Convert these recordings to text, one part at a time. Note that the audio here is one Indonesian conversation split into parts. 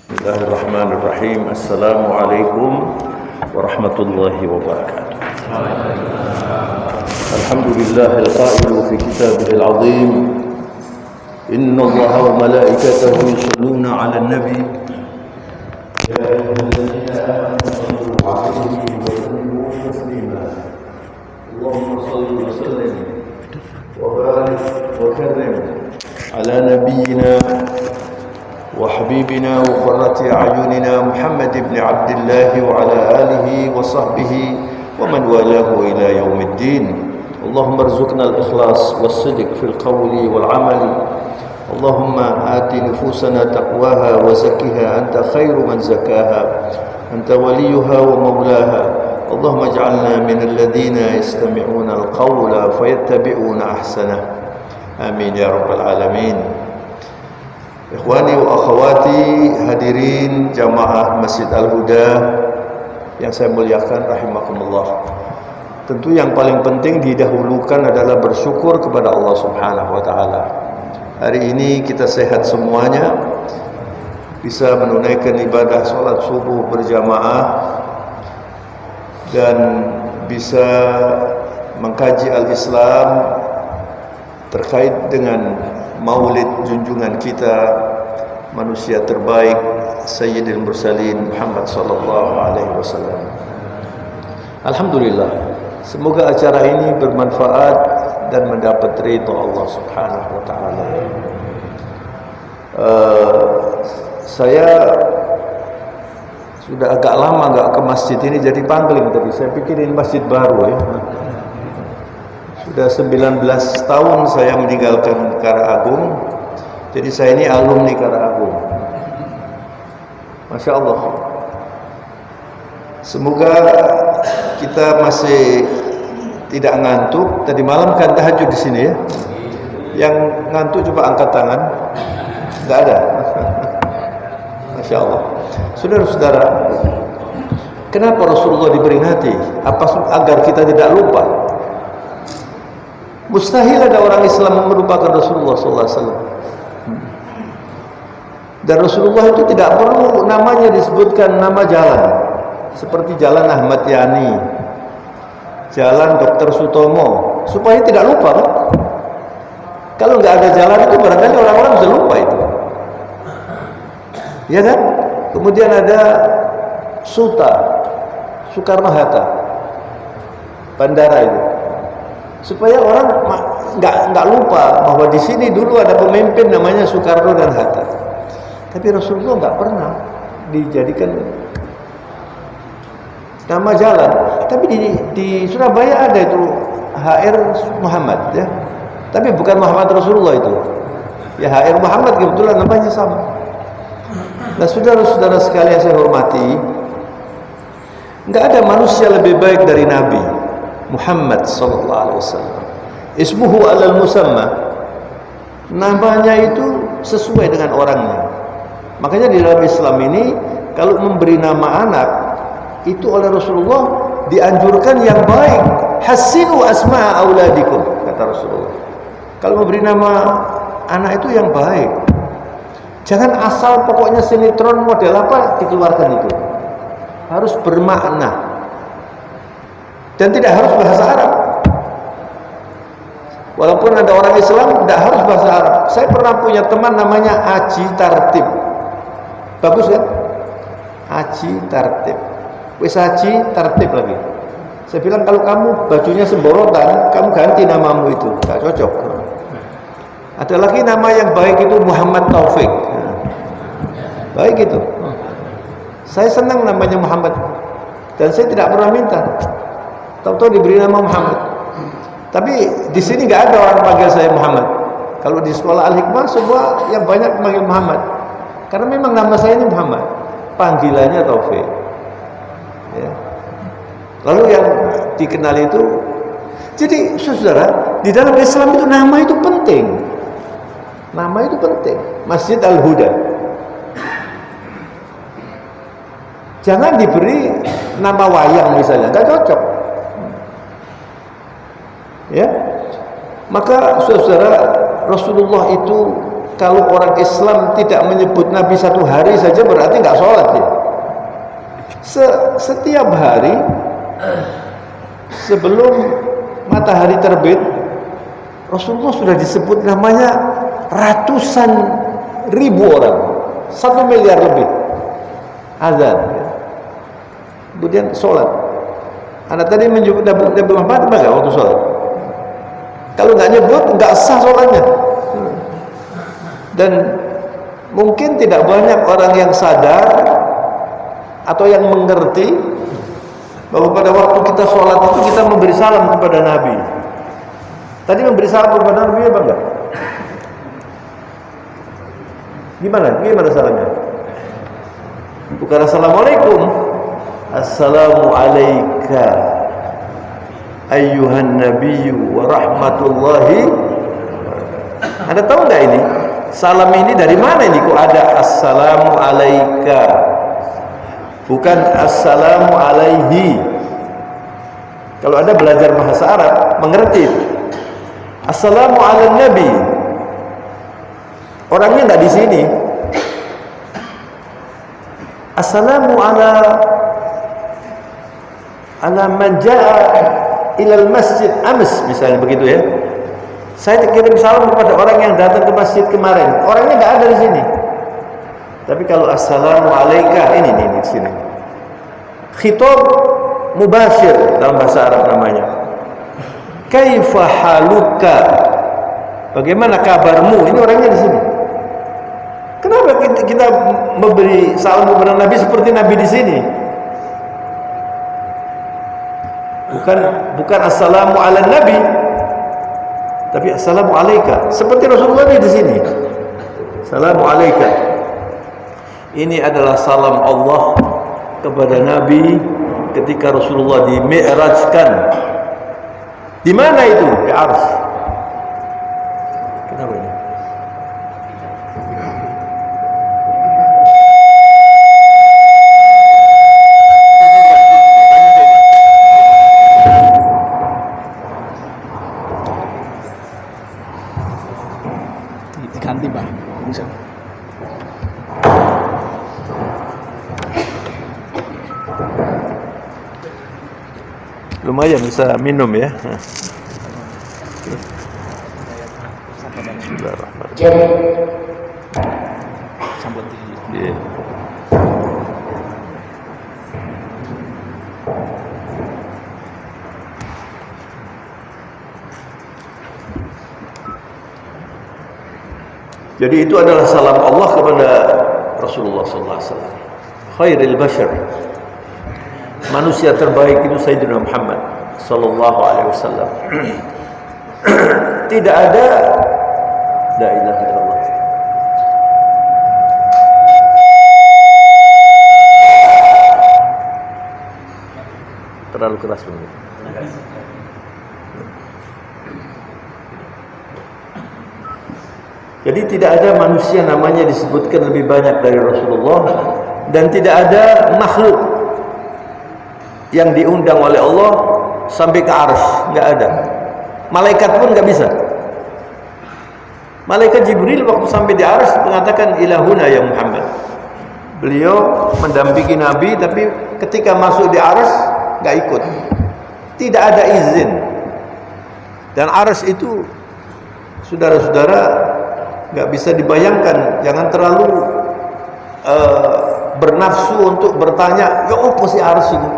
Bismillahirrahmanirrahim. Assalamualaikum warahmatullahi wabarakatuh. Alhamdulillahil qailu fi kitabihil azim. Inna Allaha wa malaikatahu yusholluna 'alan nabi. Ya ayyuhalladzina amanu sallu 'alaihi wa sallimu taslima. Allahumma shalli wa sallim wa barik wa karrim 'ala nabiyyina وحبيبنا وقرة أعيننا محمد بن عبد الله وعلى آله وصحبه ومن والاه إلى يوم الدين. اللهم ارزقنا الإخلاص والصدق في القول والعمل. اللهم آت نفوسنا تقواها وزكها أنت خير من زكاها أنت وليها ومولاها. اللهم اجعلنا من الذين يستمعون القول فيتبعون أحسنه. آمين يا رب العالمين. Ikhwani wa akhwati, hadirin jamaah Masjid Al-Huda yang saya muliakan rahimakumullah. Tentu yang paling penting didahulukan adalah bersyukur kepada Allah Subhanahu wa taala. Hari ini kita sehat semuanya, bisa menunaikan ibadah salat subuh berjamaah dan bisa mengkaji al-Islam terkait dengan Maulid junjungan kita, manusia terbaik, Sayyidil Mursalin Muhammad sallallahu alaihi wasallam. Alhamdulillah, semoga acara ini bermanfaat dan mendapat ridha Allah Subhanahu wa taala. Saya sudah agak lama enggak ke masjid ini, jadi pangling tadi. Saya pikir ini masjid baru ya. Sudah 19 tahun saya meninggalkan Karaagung. Jadi saya ini alumni Karaagung. Masya Allah. Semoga kita masih tidak ngantuk. Tadi malam kan tahajud di sini ya. Yang ngantuk coba angkat tangan. Tidak ada. Masya Allah. Saudara-saudara, kenapa Rasulullah diperingati? Apa agar kita tidak lupa? Mustahil ada orang Islam melupakan Rasulullah SAW. Dan Rasulullah itu tidak perlu namanya disebutkan nama jalan, seperti Jalan Ahmad Yani, Jalan Dr. Sutomo, supaya tidak lupa kan? Kalau nggak ada jalan itu barangkali orang-orang bisa lupa itu, ya kan? Kemudian ada Suta, Soekarno-Hatta, bandara itu, supaya orang nggak lupa bahwa di sini dulu ada pemimpin namanya Soekarno dan Hatta. Tapi Rasulullah nggak pernah dijadikan nama jalan. Tapi di Surabaya ada itu HR Muhammad ya. Tapi bukan Muhammad Rasulullah itu. Ya HR Muhammad kebetulan namanya sama. Nah, saudara-saudara sekalian saya hormati, nggak ada manusia lebih baik dari Nabi Muhammad sallallahu alaihi wasallam. Ismuhu alal musamma. Namanya itu sesuai dengan orangnya. Makanya di dalam Islam ini kalau memberi nama anak itu oleh Rasulullah dianjurkan yang baik. Hasinu asma'a auladikum, kata Rasulullah. Kalau memberi nama anak itu yang baik. Jangan asal pokoknya sinetron model apa dikeluarkan itu. Harus bermakna. Dan tidak harus bahasa Arab. Walaupun ada orang Islam tidak harus bahasa Arab. Saya pernah punya teman namanya Aji Tartib. Bagus kan? Aji Tartib. Wis Aji Tartib lagi. Saya bilang kalau kamu bajunya semborotan, kamu ganti namamu itu. Tidak cocok. Ada lagi nama yang baik itu Muhammad Taufik. Baik itu. Saya senang namanya Muhammad. Dan saya tidak pernah minta. Tahu-tahu diberi nama Muhammad. Tapi di sini nggak ada orang panggil saya Muhammad. Kalau di sekolah Al-Hikmah semua yang banyak panggil Muhammad. Karena memang nama saya ini Muhammad. Panggilannya Taufik. Ya. Lalu yang dikenal itu, jadi saudara, di dalam Islam itu nama itu penting. Nama itu penting. Masjid Al-Huda. Jangan diberi nama wayang misalnya, nggak cocok. Ya, maka saudara, Rasulullah itu kalau orang Islam tidak menyebut Nabi satu hari saja berarti nggak sholat ya. Setiap hari sebelum matahari terbit Rasulullah sudah disebut namanya ratusan ribu orang, 1 miliar lebih azan. Kemudian sholat. Anda tadi menyebut Nabi Muhammad apa waktu sholat? Kalau nggak nyebut nggak sah sholatnya. Dan mungkin tidak banyak orang yang sadar atau yang mengerti bahwa pada waktu kita sholat itu kita memberi salam kepada Nabi. Tadi memberi salam kepada Nabi apa enggak? Gimana salamnya? Bukan assalamualaikum, assalamu alayka ayyuhan nabiyyu wa rahmatullahi. Anda tahu nggak ini? Salam ini dari mana ini? Kok ada assalamu alayka, bukan assalamu alaihi. Kalau Anda belajar bahasa Arab mengerti assalamu ala nabi, orangnya nggak di sini. Assalamu ala man jaa ilal masjid ams, misalnya begitu ya. Saya kirim salam kepada orang yang datang ke masjid kemarin, orangnya nggak ada di sini. Tapi kalau assalamu alayka, ini di sini. Khitab mubashir dalam bahasa Arab namanya. Kaifa haluka? Bagaimana kabarmu? Ini orangnya di sini. Kenapa kita memberi salam kepada Nabi seperti Nabi di sini? Bukan assalamu ala nabi, tapi assalamu alayka. Seperti Rasulullah di sini. Assalamu alayka. Ini adalah salam Allah kepada Nabi ketika Rasulullah di-mi'rajkan. Di mana itu? Di Arsy. Kenapa ini? Diganti, Pak. Bisa. Lumayan bisa minum ya. Bismillahirrahmanirrahim. Sambut di. Yeah. Jadi itu adalah salam Allah kepada Rasulullah sallallahu alaihi wasallam. Khairul bashar. Manusia terbaik itu Sayyidina Muhammad sallallahu alaihi wasallam. Tidak ada la ilaha illallah. Terlalu keras ini. Jadi tidak ada manusia namanya disebutkan lebih banyak dari Rasulullah, dan tidak ada makhluk yang diundang oleh Allah sampai ke Arsy, nggak ada. Malaikat pun nggak bisa. Malaikat Jibril waktu sampai di Arsy mengatakan ilahuna ya Muhammad. Beliau mendampingi Nabi, tapi ketika masuk di Arsy nggak ikut. Tidak ada izin. Dan Arsy itu, saudara-saudara, nggak bisa dibayangkan. Jangan terlalu bernafsu untuk bertanya, ya apa sih Arsy itu?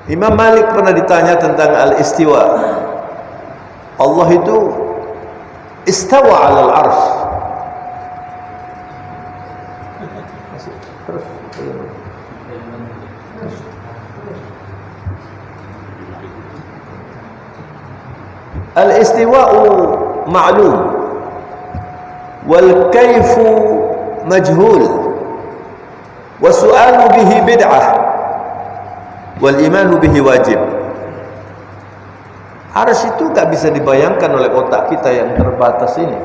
Imam Malik pernah ditanya tentang al-istiwa. Allah itu istawa 'alal arsy. Al-istiwa'u ma'lum wal kayfu majhul wa su'alu bihi bid'ah wal imanu bihi wajib. Arsy itu gak bisa dibayangkan oleh otak kita yang terbatas ini.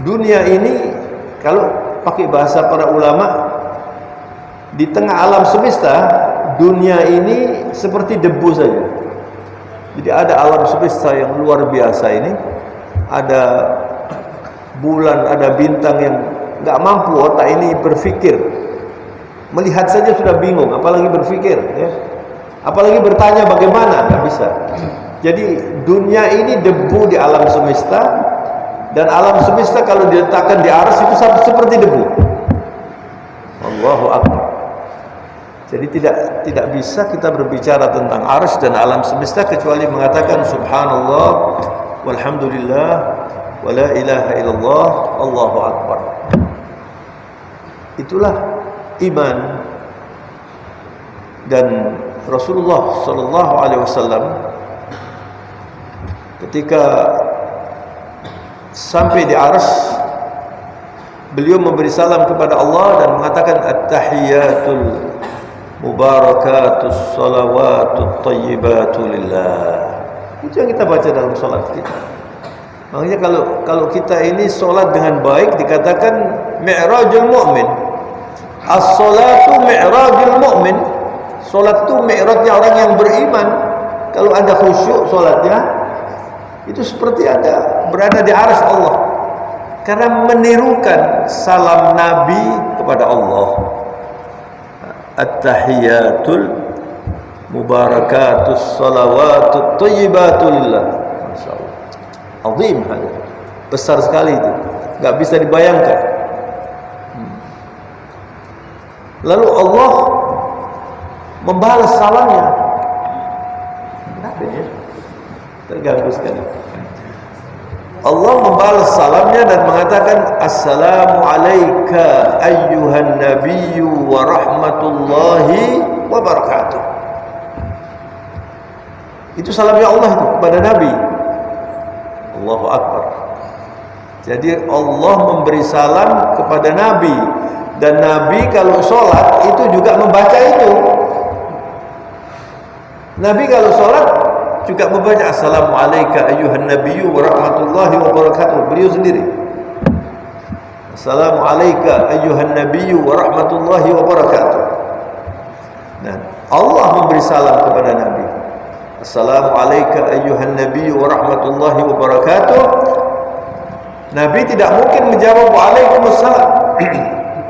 Dunia ini kalau pakai bahasa para ulama, di tengah alam semesta, dunia ini seperti debu saja. Jadi ada alam semesta yang luar biasa ini, ada bulan, ada bintang yang gak mampu otak ini berpikir. Melihat saja sudah bingung, apalagi berpikir, ya. Apalagi bertanya bagaimana, gak bisa. Jadi dunia ini debu di alam semesta, dan alam semesta kalau diletakkan di arsy itu seperti debu. Allahu Akbar. Jadi tidak bisa kita berbicara tentang arsy dan alam semesta kecuali mengatakan subhanallah walhamdulillah wala ilaha illallah Allahu Akbar. Itulah iman. Dan Rasulullah sallallahu alaihi wasallam ketika sampai di arsy, beliau memberi salam kepada Allah dan mengatakan at-tahiyatul mubarakatus salawatut thayyibatu lillah. Itu yang kita baca dalam salat kita. Makanya kalau kita ini salat dengan baik dikatakan mi'rajul mu'min. As-salatu mi'rajul mu'min. Salat itu mi'rajnya orang yang beriman. Kalau Anda khusyuk salatnya, itu seperti Anda berada di arsy Allah. Karena menirukan salam Nabi kepada Allah. At-tahiyatul mubarakatus salawatut thayyibatu lillah. Masyaallah. Azim hal. Besar sekali itu. Enggak bisa dibayangkan. Lalu Allah membalas salamnya. Kenapa ya? Terganggu sekali. Allah membalas salamnya dan mengatakan assalamu alayka ayyuhan nabiyyu wa rahmatullahi wa barakatuh. Itu salamnya Allah itu kepada Nabi. Allahu Akbar. Jadi Allah memberi salam kepada Nabi, dan Nabi kalau sholat itu juga membaca itu. Nabi kalau sholat juga membaca assalamu alayka ayyuhan nabiyyu wa rahmatullahi wa barakatuh. Beliau sendiri assalamu alayka ayyuhan nabiyyu wa rahmatullahi wa barakatuh. Nah, Allah memberi salam kepada Nabi, assalamu alayka ayyuhan nabiyyu wa rahmatullahi wa barakatuh. Nabi tidak mungkin menjawab waalaikumsalam.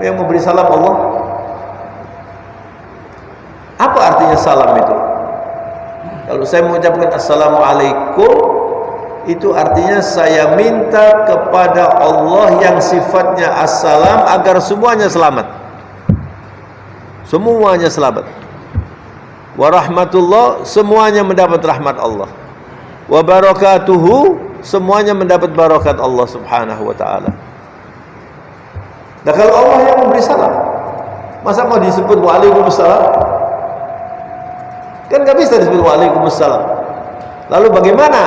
Yang memberi salam Allah. Apa artinya salam itu? Kalau saya mengucapkan assalamualaikum, itu artinya saya minta kepada Allah yang sifatnya assalam agar semuanya selamat. Semuanya selamat. Wa rahmatullah, semuanya mendapat rahmat Allah. Wa barakatuhu, semuanya mendapat barakat Allah subhanahu wa ta'ala. Nah, kalau Allah yang memberi salam, masa mau disebut waalaikumsalam? Kan gak bisa disebut waalaikumsalam. Lalu bagaimana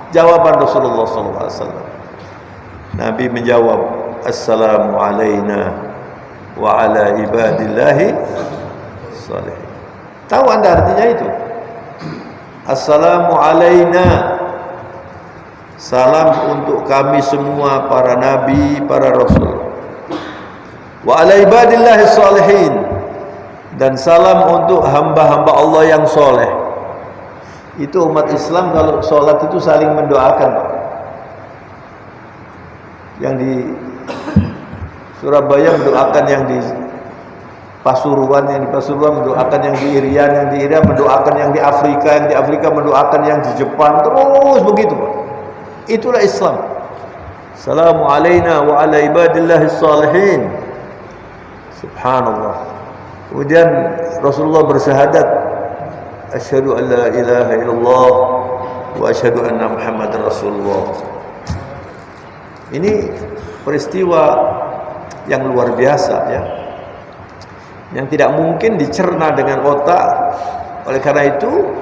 jawaban Rasulullah SAW? Nabi menjawab assalamu alayna wa ala ibadillahi salihin. Tahu Anda artinya itu? Assalamu alayna, salam untuk kami semua para nabi, para rasul. Wa ala ibadillahi salihin, dan salam untuk hamba-hamba Allah yang soleh. Itu umat Islam kalau sholat itu saling mendoakan. Yang di Surabaya mendoakan yang di Pasuruan, yang di Pasuruan mendoakan yang di Irian, yang di Irian mendoakan yang di Afrika, yang di Afrika mendoakan yang di Jepang, terus begitu. Itulah Islam. Assalamu alayna wa ala ibadillahi salihin. Subhanallah. Kemudian Rasulullah bersyahadat asyhadu an la ilaha illallah wa asyhadu anna Muhammadar Rasulullah. Ini peristiwa yang luar biasa, ya, yang tidak mungkin dicerna dengan otak. Oleh karena itu,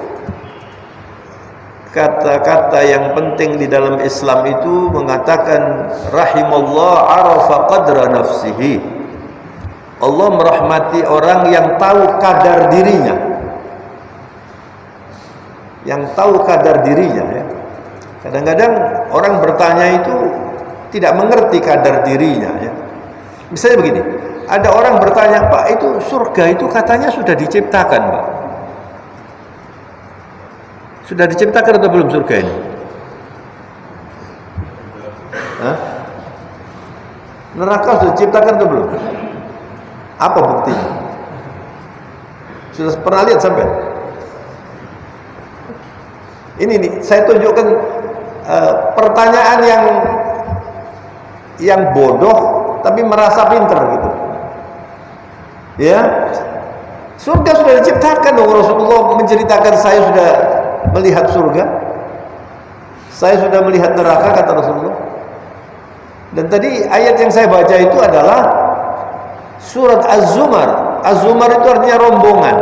kata-kata yang penting di dalam Islam itu mengatakan rahimallah arafa qadra nafsihi. Allah merahmati orang yang tahu kadar dirinya. yang tahu kadar dirinya ya. Kadang-kadang orang bertanya itu tidak mengerti kadar dirinya ya. Misalnya begini, ada orang bertanya, Pak, itu surga itu katanya sudah diciptakan, Pak. Sudah diciptakan atau belum surga ini? Hah? Neraka sudah diciptakan atau belum? Apa buktinya? Sudah pernah lihat sampai? Ini nih, saya tunjukkan pertanyaan yang bodoh tapi merasa pinter gitu. Ya, surga sudah diciptakan dong. Rasulullah menceritakan saya sudah melihat surga, saya sudah melihat neraka, kata Rasulullah. Dan tadi ayat yang saya baca itu adalah surat Az-Zumar. Az-Zumar itu artinya rombongan.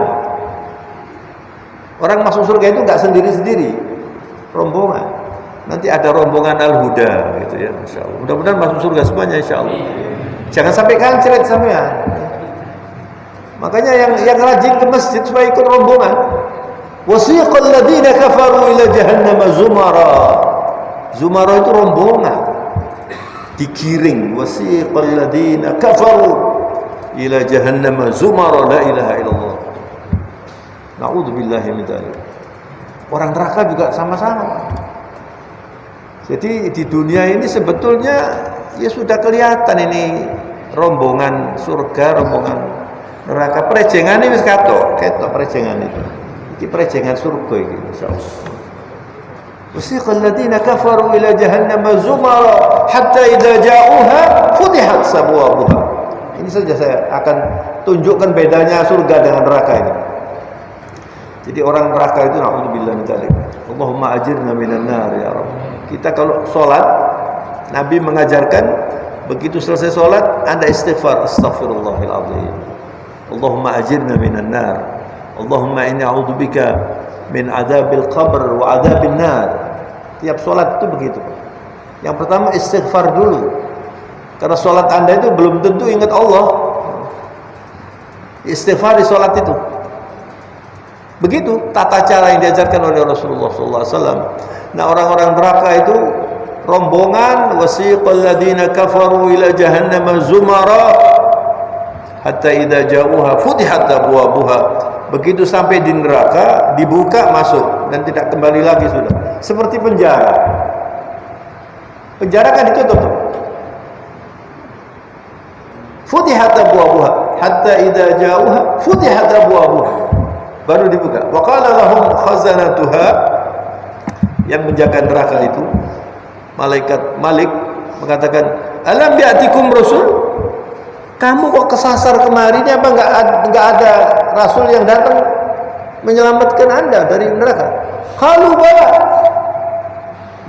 Orang masuk surga itu nggak sendiri-sendiri, rombongan. Nanti ada rombongan Al-Huda gitu ya, Masya Allah. Mudah-mudahan masuk surga semuanya, Insya Allah. Jangan sampai kancret sampean. Makanya yang rajin ke masjid supaya ikut rombongan. Wasiqal ladzina kafaru ila jahannam zumara. Zumara itu rombongan. Digiring. Wasiqal ladzina kafaru ila jahannam zumara, la ilaha illallah. Na'udzubillahi min dzalik. Orang neraka juga sama-sama. Jadi di dunia ini sebetulnya ya sudah kelihatan ini rombongan surga, rombongan neraka. Prejengan ini wis ketok prejengan itu. Iki prejengan surga iki insyaallah. Wasiqal ladzina kafaru ila jahannam zumara hatta idza ja'uha futihat abwabuha. Ini saja saya akan tunjukkan bedanya surga dengan neraka ini. Jadi orang neraka itu na'udzubillah min dzalik. Allahumma ajirna minan nar ya Rabb. Kita kalau sholat, Nabi mengajarkan begitu selesai sholat Anda istighfar, astaghfirullahil azim. Allahumma ajirna minan nar. Allahumma inni a'udzubika min adzabil qabr wa adzabin nar. Tiap sholat itu begitu. Yang pertama istighfar dulu. Karena sholat Anda itu belum tentu ingat Allah. Istighfar di sholat itu. Begitu tata cara yang diajarkan oleh Rasulullah SAW. Nah, orang-orang neraka itu rombongan, wasiqal ladzina kafaru ila jahannam zumara hatta idza ja'uha futihat abwabuha. Begitu sampai di neraka dibuka masuk dan tidak kembali lagi sudah. Seperti penjara. Penjara kan ditutup. Futihat abwabuha hatta idza ja'uha futihat abwabuha. Baru dibuka. Wa qala lahum khazanatuha, yang menjaga neraka itu, malaikat Malik mengatakan, alam bi'atikum rasul? Kamu kok kesasar kemarin, apa enggak ada rasul yang datang menyelamatkan Anda dari neraka? Qalu bala.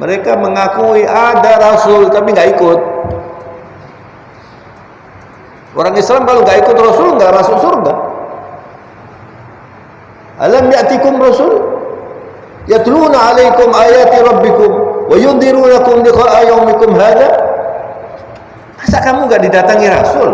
Mereka mengakui ada rasul tapi enggak ikut. Orang Islam kalau enggak ikut rasul enggak masuk surga. Alam ya'tikum rasul yatluna 'alaikum ayati rabbikum wa yundirunakum liqa'a yaumikum hadha. Masa kamu enggak didatangi rasul?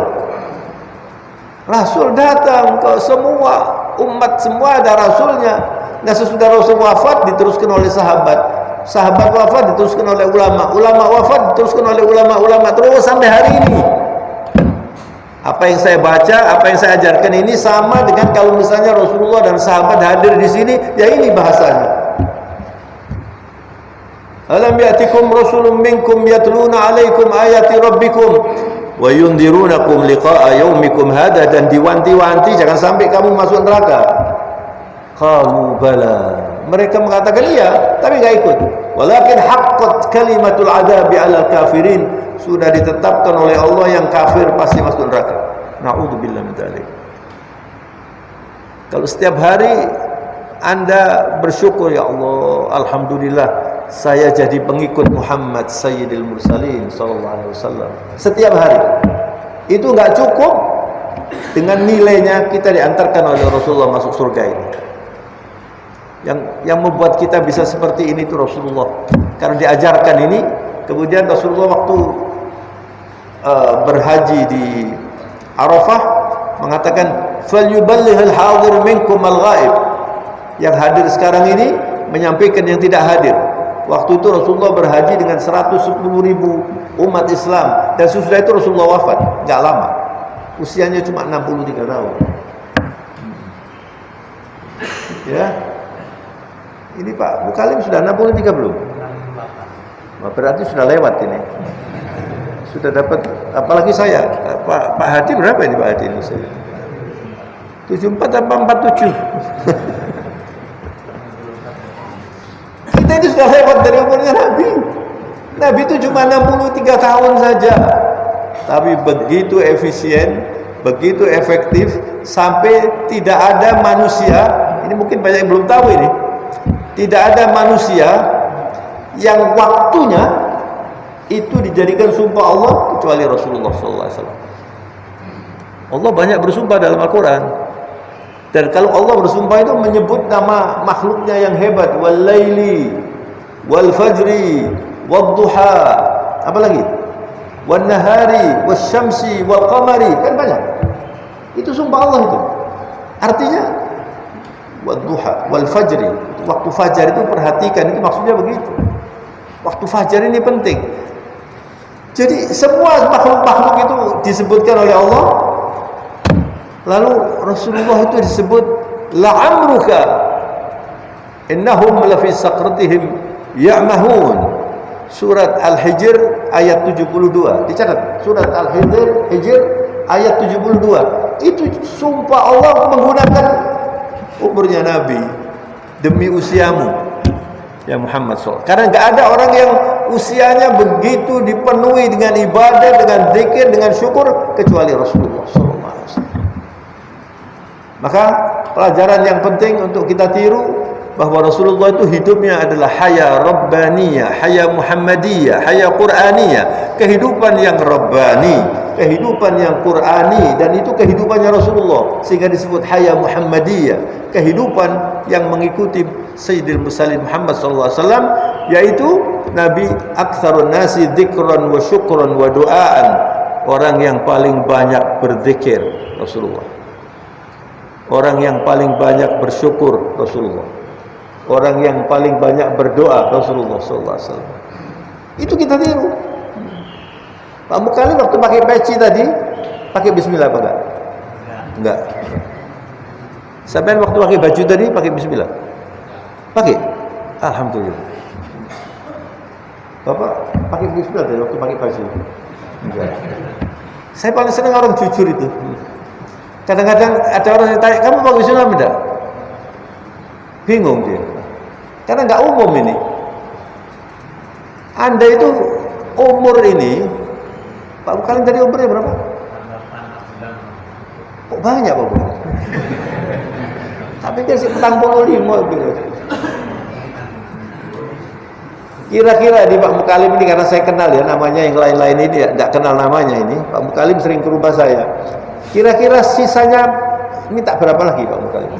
Rasul datang ke semua umat, semua ada rasulnya. Nah, sesudah Rasul wafat diteruskan oleh sahabat. Sahabat wafat diteruskan oleh ulama. Ulama wafat diteruskan oleh ulama-ulama terus sampai hari ini. Apa yang saya baca, apa yang saya ajarkan ini sama dengan kalau misalnya Rasulullah dan sahabat hadir di sini, ya ini bahasanya. Alam ya'tikum rasulun minkum yatluna 'alaikum ayati rabbikum wa yundirunakum liqa'a yaumikum hadha, dan diwanti-wanti jangan sampai kamu masuk neraka. Qalu bala. Mereka mengatakan iya, tapi enggak ikut. Walakin haqqat kalimatul 'adzabi 'alal kafirin. Sudah ditetapkan oleh Allah yang kafir pasti masuk neraka. Na'udzubillah min dzalik. Kalau setiap hari Anda bersyukur, ya Allah, alhamdulillah saya jadi pengikut Muhammad Sayyidil Mursalin sallallahu alaihi wasallam. Setiap hari. Itu enggak cukup dengan nilainya kita diantarkan oleh Rasulullah masuk surga ini. Yang membuat kita bisa seperti ini itu Rasulullah. Karena diajarkan ini, kemudian Rasulullah waktu berhaji di Arafah mengatakan falyuballihil hadir minkum al-ghaib. Yang hadir sekarang ini menyampaikan yang tidak hadir. Waktu itu Rasulullah berhaji dengan 110.000 umat Islam, dan sesudah itu Rasulullah wafat, nggak lama, usianya cuma 63 tahun. Ya, ini Pak Mukalim sudah 63 belum? Berarti sudah lewat ini, sudah dapat. Apalagi saya, Pak Hadi berapa ini Pak Hadi ini? 74 apa 47? Kita ini sudah lewat dari umurnya Nabi. Nabi itu cuma 63 tahun saja, tapi begitu efisien, begitu efektif, sampai tidak ada manusia, ini mungkin banyak yang belum tahu ini, tidak ada manusia yang waktunya itu dijadikan sumpah Allah kecuali Rasulullah SAW. Allah banyak bersumpah dalam Al-Quran. Dan kalau Allah bersumpah itu menyebut nama makhluknya yang hebat, wal laili wal fajri wad duha, apa lagi, wan nahari was syamsi wal qamari, kan banyak. Itu sumpah Allah itu. Artinya wad duha wal fajri, waktu fajar itu perhatikan, itu maksudnya begitu. Waktu fajar ini penting. Jadi semua makhluk-makhluk itu disebutkan oleh Allah. Lalu Rasulullah itu disebut la'amruka innahum lafi saqratihim ya'mahun. Surat Al-Hijr ayat 72. Dicatat, surat Al-Hijr ayat 72. Itu sumpah Allah menggunakan umurnya Nabi demi usiamu ya Muhammad SAW. Karena enggak ada orang yang usianya begitu dipenuhi dengan ibadah, dengan zikir, dengan syukur kecuali Rasulullah SAW. Maka pelajaran yang penting untuk kita tiru, bahwa Rasulullah itu hidupnya adalah haya rabbaniyah, haya muhammadiyah, haya qur'aniyah, kehidupan yang rabbani, kehidupan yang qur'ani, dan itu kehidupannya Rasulullah, sehingga disebut haya muhammadiyah, kehidupan yang mengikuti Sayyidil Mursalin Muhammad SAW, yaitu Nabi aktsarun nasi dzikran wa syukran wa du'aan, orang yang paling banyak berzikir Rasulullah, orang yang paling banyak bersyukur Rasulullah, orang yang paling banyak berdoa Rasulullah SAW. Itu kita tiru. Pak Mukalim waktu pakai peci tadi pakai bismillah apa enggak? Enggak. Sampai waktu pakai baju tadi pakai bismillah? Pakai? Alhamdulillah. Bapak pakai bismillah tadi waktu pakai baju? Enggak. Saya paling senang orang jujur itu. Kadang-kadang ada orang yang tanya, kamu pakai bismillah enggak? Bingung dia. Karena enggak umum ini. Anda itu umur ini, Pak Mukalim tadi umurnya berapa? Kok banyak Pak Mukalim? Tapi dia sih 45 gitu. Kira-kira di Pak Mukalim ini, karena saya kenal ya namanya, yang lain-lain ini tidak kenal namanya ini. Pak Mukalim sering ke rumah saya. Kira-kira sisanya minta berapa lagi Pak Mukalim?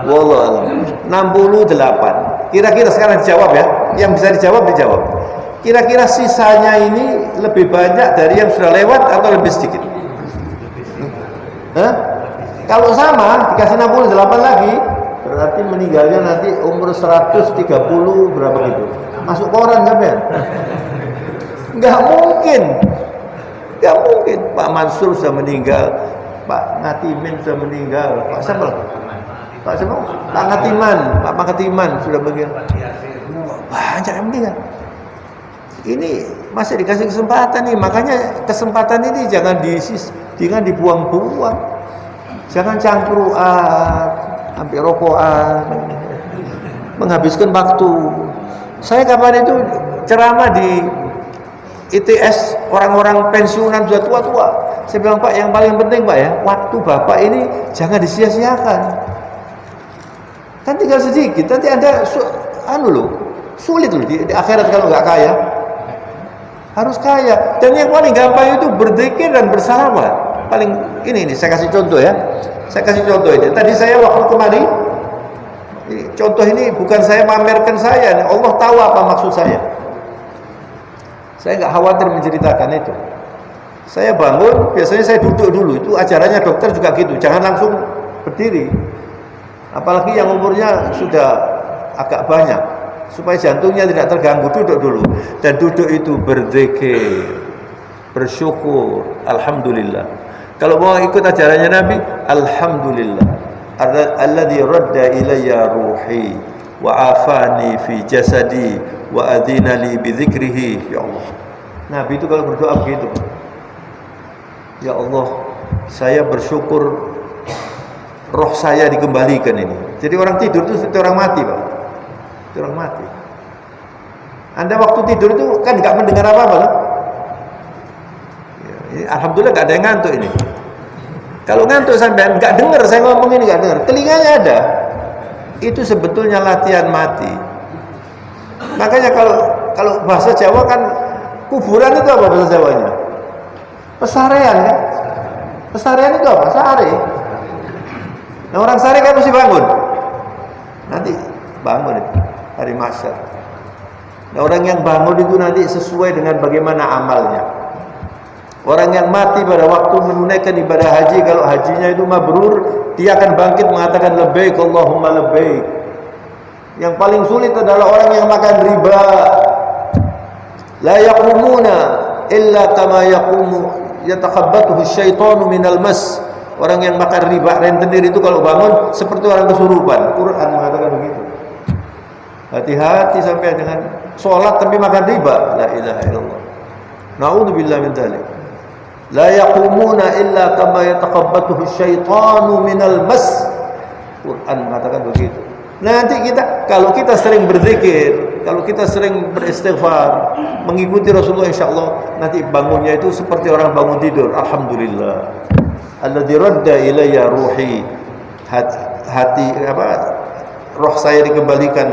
Wallah 68. Kira-kira sekarang dijawab ya. Yang bisa dijawab. Kira-kira sisanya ini lebih banyak dari yang sudah lewat atau lebih sedikit? Hah? Kalau sama dikasih 68 lagi, berarti meninggalnya nanti umur 130 berapa gitu. Masuk koran kan ya? Enggak mungkin. Enggak mungkin. Pak Mansur sudah meninggal, Pak Ngatimin sudah meninggal, Pak siapa lagi? Pak siapa? Pak Ngatiman sudah meninggal. Banyak yang meninggal. Ini masih dikasih kesempatan nih, makanya kesempatan ini jangan dibuang-buang. Jangan cangkruan, ambil rokokan, menghabiskan waktu. Saya kapan itu ceramah di ITS, orang-orang pensiunan sudah tua-tua. Saya bilang, Pak, yang paling penting Pak ya, waktu Bapak ini jangan disia-siakan. Kan tinggal sedikit, nanti Anda sulit loh di akhirat kalau nggak kaya. Harus kaya. Dan yang paling gampang itu berzikir dan bersalawat. Paling ini saya kasih contoh ya. Saya kasih contoh ini. Tadi saya waktu kemarin, contoh ini bukan saya pamerkan saya, Allah tahu apa maksud saya. Saya nggak khawatir menceritakan itu. Saya bangun, biasanya saya duduk dulu. Itu acaranya dokter juga gitu. Jangan langsung berdiri. Apalagi yang umurnya sudah agak banyak, supaya jantungnya tidak terganggu, duduk dulu. Dan duduk itu berzikir, bersyukur, alhamdulillah. Kalau mau ikut ajarannya Nabi, alhamdulillah. Alladzi radda ilayya ruhi wa afani fi jasadi wa adzina li bi dzikrihi. Ya Allah. Nabi itu kalau berdoa begitu. Ya Allah, saya bersyukur roh saya dikembalikan ini. Jadi orang tidur itu seperti orang mati, Pak. Seperti orang mati. Anda waktu tidur itu kan enggak mendengar apa-apa, kan? Alhamdulillah gak ada yang ngantuk ini. Kalau ngantuk sampai gak dengar saya ngomong ini, gak dengar, telinganya ada. Itu sebetulnya latihan mati. Makanya kalau bahasa Jawa kan kuburan itu apa bahasa Jawanya? Pesarean kan? Pesarean itu apa? Sare. Nah orang sare kan mesti bangun. Nanti bangun itu hari mahsyar. Nah orang yang bangun itu nanti sesuai dengan bagaimana amalnya. Orang yang mati pada waktu menunaikan ibadah haji, kalau hajinya itu mabrur, dia akan bangkit mengatakan labbaik Allahumma labbaik. Yang paling sulit adalah orang yang makan riba. La yaqumuna illa kama yaqumu yatakhabbathu asyaitanu minal mas. Orang yang makan riba rentenir itu kalau bangun seperti orang kesurupan. Quran mengatakan begitu. Hati-hati sampai dengan sholat tapi makan riba. La ilaha illallah. Na'udzubillah min dzalik. La yaqumuna illa kama yatakhabbathu asyaitanu minal mas. Quran mengatakan begitu. Nanti kalau kita sering berzikir, kalau kita sering beristighfar, mengikuti Rasulullah, insyaallah nanti bangunnya itu seperti orang bangun tidur. Alhamdulillah. Alladzi radda ilayya ruhi. Roh saya dikembalikan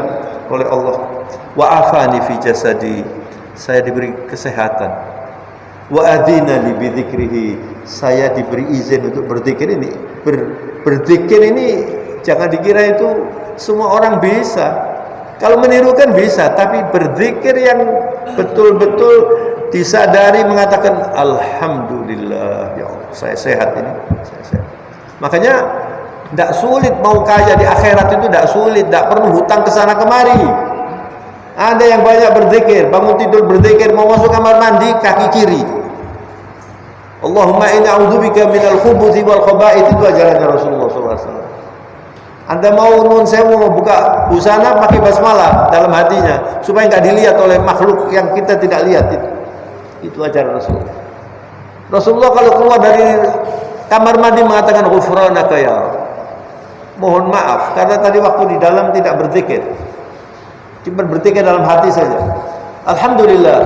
oleh Allah. Wa afani fi jasadi. Saya diberi kesehatan. Wa adzina li bi dzikrihi. Saya diberi izin untuk berzikir ini. Berzikir ini jangan dikira itu semua orang bisa. Kalau menirukan bisa, tapi berzikir yang betul-betul disadari mengatakan alhamdulillah, ya Allah, saya sehat ini, saya sehat. Makanya tidak sulit mau kaya di akhirat itu, tidak sulit, tidak perlu hutang ke sana kemari. Ada yang banyak berzikir, bangun tidur berzikir, mau masuk kamar mandi kaki kiri. Allahumma inni a'udzubika minal khubuthi wal khaba'ith, itu ajarannya Rasulullah SAW. Anda mau nun sewu, mau buka busana pakai basmalah dalam hatinya supaya nggak dilihat oleh makhluk yang kita tidak lihat itu ajaran Rasulullah. Rasulullah kalau keluar dari kamar mandi mengatakan ghufranaka ya Rabb. Mohon maaf karena tadi waktu di dalam tidak berzikir. Cuma berzikir dalam hati saja. Alhamdulillah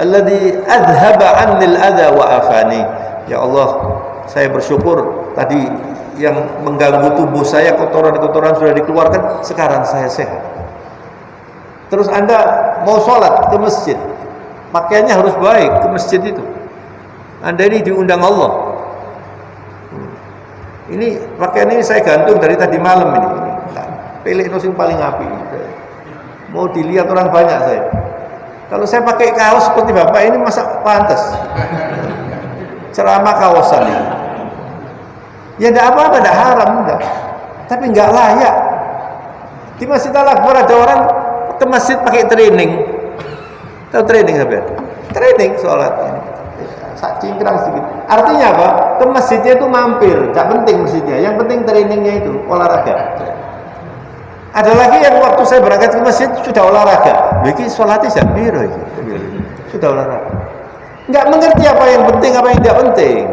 alladzi adhaba 'annil adza wa afani. Ya Allah, saya bersyukur tadi yang mengganggu tubuh saya, kotoran-kotoran sudah dikeluarkan, sekarang saya sehat. Terus Anda mau sholat ke masjid, pakaiannya harus baik ke masjid itu. Anda ini diundang Allah. Ini pakaian ini saya gantung dari tadi malam ini. Pilih sing paling api. Mau dilihat orang banyak saya. Kalau saya pakai kaos seperti Bapak ini masa pantas? Ceramah kaosan ini. Ya tidak apa-apa, tidak haram, enggak. Tapi enggak layak. Di Masjid Al-Akbar ada orang ke masjid pakai training. Tahu training sampai? Training sholat ini. Cingkrang sedikit. Artinya apa? Ke masjidnya itu mampir, enggak penting masjidnya. Yang penting trainingnya itu olahraga. Ada lagi yang waktu saya berangkat ke masjid sudah olahraga. Begini sholatnya jambiro ini. Sudah olahraga. Enggak mengerti apa yang penting, apa yang tidak penting.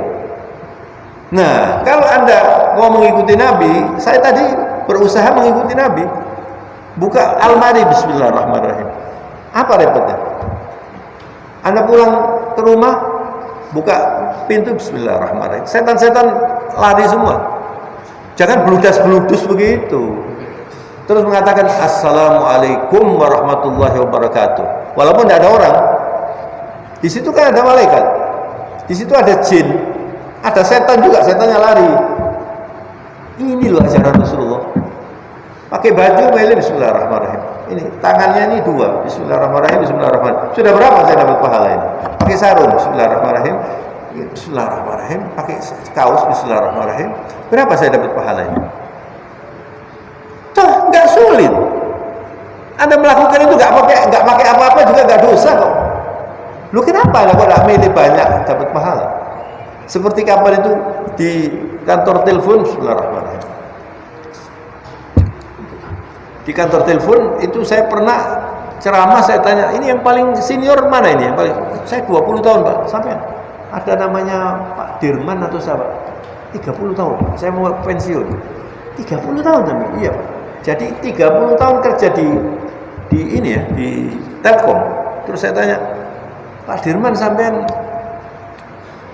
Nah, kalau Anda mau mengikuti Nabi, saya tadi berusaha mengikuti Nabi. Buka almari bismillahirrahmanirrahim. Apa repotnya? Anda pulang ke rumah, buka pintu bismillahirrahmanirrahim. Setan-setan lari semua. Jangan bludas-bludus begitu. Terus mengatakan assalamualaikum warahmatullahi wabarakatuh. Walaupun tidak ada orang. Di situ kan ada malaikat. Di situ ada jin. Ada setan juga, setannya lari. Ini loh ajaran Rasulullah. Pakai baju melih bismillahirrahmanirrahim. Ini tangannya ini dua, bismillahirrahmanirrahim, bismillahirrahmanirrahim. Sudah berapa saya dapat pahala ini? Pakai sarung, bismillahirrahmanirrahim, bismillahirrahmanirrahim. Pakai kaos, bismillahirrahmanirrahim. Berapa saya dapat pahala ini? nggak pakai apa-apa juga nggak dosa kok. Lu kenapa lah kok nggak milih banyak dapat pahala? Seperti kapan itu di kantor telepon, bismillahirrahmanirrahim. Di kantor telepon itu saya pernah ceramah, saya tanya, ini yang paling senior mana ini? Yang paling, saya 20 tahun Pak, sampai ada namanya Pak Dirman atau siapa? 30 tahun, saya mau pensiun. 30 tahun tapi, iya Pak. Jadi 30 tahun kerja di ini ya, di Telkom. Terus saya tanya, Pak Dirman sampean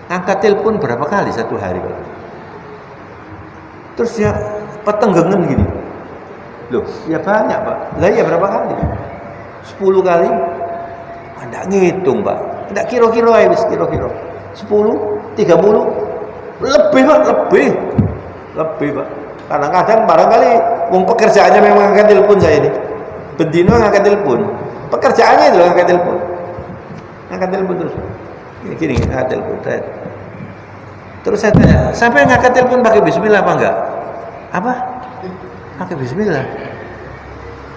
angkat telepon berapa kali satu hari Pak? Terus ya petenggengan gini. Loh, ya banyak Pak. Lah ya berapa kali? 10 kali? Enggak ngitung Pak. Enggak kira-kira aja wis kira-kira. 10, 30, lebih Pak, lebih Pak. Kadang-kadang barangkali wong pekerjaannya memang angkat telepon saya ini. Bendino ngangkat telepon. Pekerjaannya itu ngangkat telepon. Ngangkat telepon terus. Gini, ngangkat telepon. Terus saya tanya, sampai ngangkat telepon pakai bismillah apa enggak? Apa? Pakai bismillah.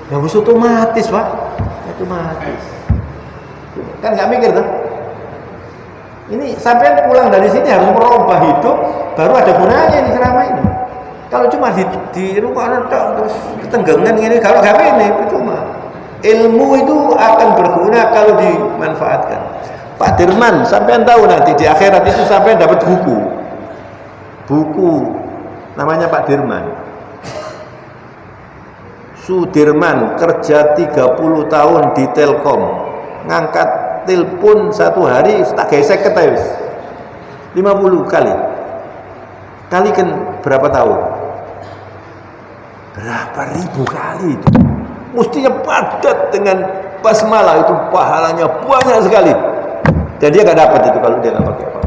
Ya harus otomatis, Pak. Otomatis. Kan enggak mikir tuh. Ini sampai pulang dari sini harus merubah hidup, baru ada gunanya ini ceramah ini. Kalau cuma di rumah terus ketenggangan ini, kalau enggak ini percuma. Ilmu itu akan berguna kalau dimanfaatkan. Pak Dirman, sampean tahu nanti di akhirat itu sampean dapat buku namanya Pak Dirman. Sudirman kerja 30 tahun di Telkom, ngangkat telepon satu hari tak gesek ketais 50 kali. Kalikan berapa tahun? Berapa ribu kali itu? Mestinya padat dengan basmalah, itu pahalanya banyak sekali. Dan dia nggak dapat itu kalau dia nggak pakai apa.